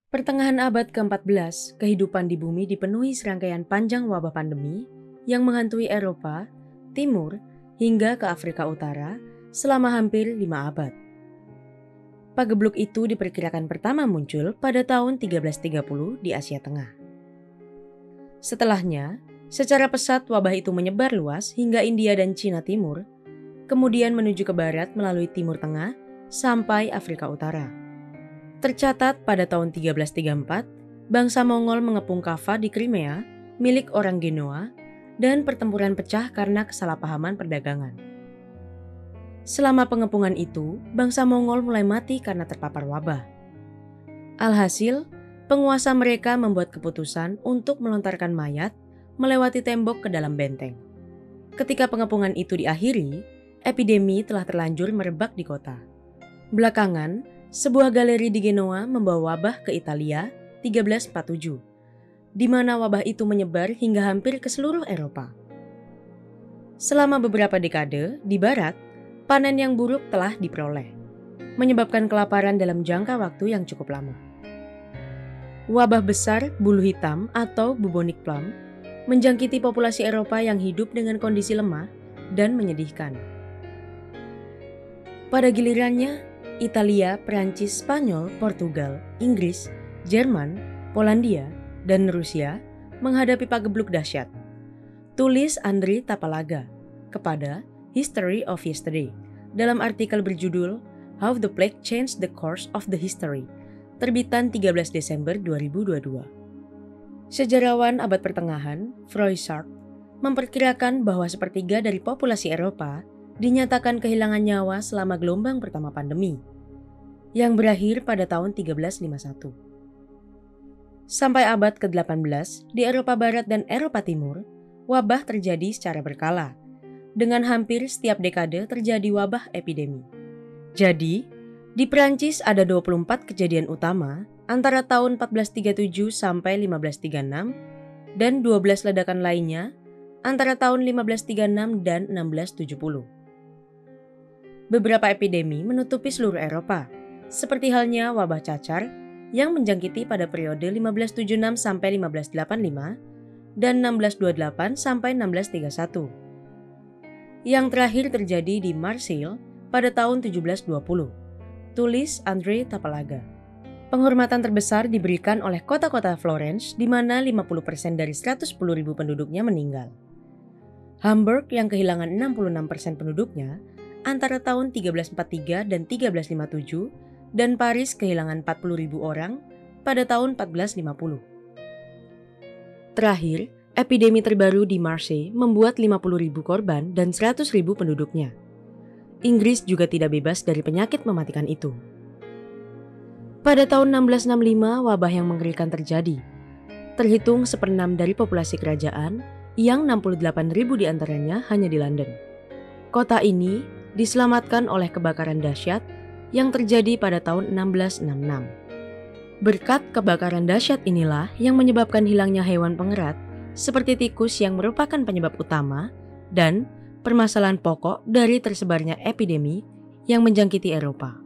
Pertengahan abad ke-14, kehidupan di bumi dipenuhi serangkaian panjang wabah pandemi yang menghantui Eropa, Timur, hingga ke Afrika Utara selama hampir 5 abad. Pagebluk itu diperkirakan pertama muncul pada tahun 1330 di Asia Tengah. Setelahnya, secara pesat wabah itu menyebar luas hingga India dan Cina Timur, kemudian menuju ke barat melalui Timur Tengah sampai Afrika Utara. Tercatat pada tahun 1334, bangsa Mongol mengepung Kava di Crimea, milik orang Genoa, dan pertempuran pecah karena kesalahpahaman perdagangan. Selama pengepungan itu, bangsa Mongol mulai mati karena terpapar wabah. Alhasil, penguasa mereka membuat keputusan untuk melontarkan mayat melewati tembok ke dalam benteng. Ketika pengepungan itu diakhiri, epidemi telah terlanjur merebak di kota. Belakangan, sebuah galeri di Genoa membawa wabah ke Italia 1347, di mana wabah itu menyebar hingga hampir ke seluruh Eropa. Selama beberapa dekade, di barat, panen yang buruk telah diperoleh, menyebabkan kelaparan dalam jangka waktu yang cukup lama. Wabah besar bulu hitam atau bubonic plague menjangkiti populasi Eropa yang hidup dengan kondisi lemah dan menyedihkan. Pada gilirannya, Italia, Prancis, Spanyol, Portugal, Inggris, Jerman, Polandia, dan Rusia menghadapi pagebluk dahsyat. Tulis Andrei Tapalaga kepada History of Yesterday dalam artikel berjudul How the Plague Changed the Course of the History, terbitan 13 Desember 2022. Sejarawan abad pertengahan, Froissart, memperkirakan bahwa sepertiga dari populasi Eropa dinyatakan kehilangan nyawa selama gelombang pertama pandemi, yang berakhir pada tahun 1351. Sampai abad ke-18, di Eropa Barat dan Eropa Timur, wabah terjadi secara berkala. Dengan hampir setiap dekade terjadi wabah epidemi. Jadi, di Prancis ada 24 kejadian utama antara tahun 1437 sampai 1536 dan 12 ledakan lainnya antara tahun 1536 dan 1670. Beberapa epidemi menutupi seluruh Eropa, seperti halnya wabah cacar yang menjangkiti pada periode 1576 sampai 1585 dan 1628 sampai 1631. Yang terakhir terjadi di Marseille pada tahun 1720. Tulis Andrei Tapalaga. Penghormatan terbesar diberikan oleh kota-kota Florence di mana 50% dari 110.000 penduduknya meninggal. Hamburg yang kehilangan 66% penduduknya antara tahun 1343 dan 1357 dan Paris kehilangan 40.000 orang pada tahun 1450. Terakhir, epidemi terbaru di Marseille membuat 50.000 korban dan 100.000 penduduknya. Inggris juga tidak bebas dari penyakit mematikan itu. Pada tahun 1665, wabah yang mengerikan terjadi. Terhitung 1/6 dari populasi kerajaan, yang 68.000 diantaranya hanya di London. Kota ini diselamatkan oleh kebakaran dahsyat yang terjadi pada tahun 1666. Berkat kebakaran dahsyat inilah yang menyebabkan hilangnya hewan pengerat seperti tikus yang merupakan penyebab utama dan permasalahan pokok dari tersebarnya epidemi yang menjangkiti Eropa.